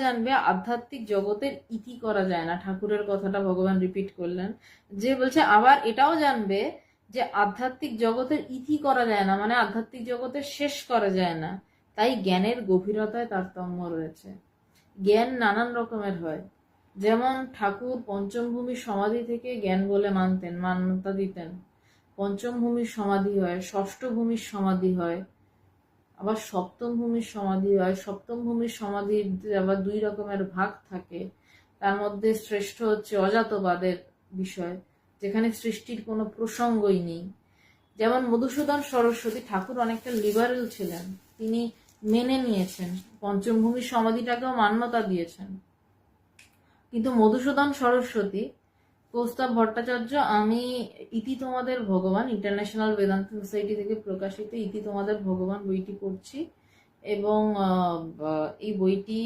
জানবে আধ্যাত্মিক জগতের ইতি করা যায় না। ঠাকুরের কথাটা ভগবান রিপিট করলেন, যে বলছে আবার এটাও জানবে যে আধ্যাত্মিক জগতের ইতি করা যায় না, মানে আধ্যাত্মিক জগতের শেষ করা যায় না। তাই জ্ঞানের গভীরতায় তারতম্য রয়েছে। জ্ঞান নানান রকমের হয়। যেমন ঠাকুর পঞ্চম ভূমির সমাধি থেকে জ্ঞান বলে মান্যতা দিতেন। পঞ্চম ভূমির সমাধি হয়, ষষ্ঠ ভূমির সমাধি হয়, আবার সপ্তম ভূমির সমাধি হয়। সপ্তম ভূমির সমাধির আবার 2 রকমের ভাগ থাকে। তার মধ্যে শ্রেষ্ঠ হচ্ছে অজাতবাদের বিষয়, যেখানে সৃষ্টির কোনো প্রসঙ্গই নেই। যেমন মধুসূদন সরস্বতী ঠাকুর অনেকটা লিবারেল ছিলেন, তিনি মেনে নিয়েছেন, পঞ্চম ভূমির সমাধিটাকেও মান্যতা দিয়েছেন। কিন্তু মধুসূদন সরস্বতী, কৌস্তব ভট্টাচার্য, আমি ইতি তোমাদের ভগবান, ইন্টারন্যাশনাল বেদান্ত সোসাইটি থেকে প্রকাশিত ইতি তোমাদের ভগবান বইটি পড়ছি, এবং এই বইটি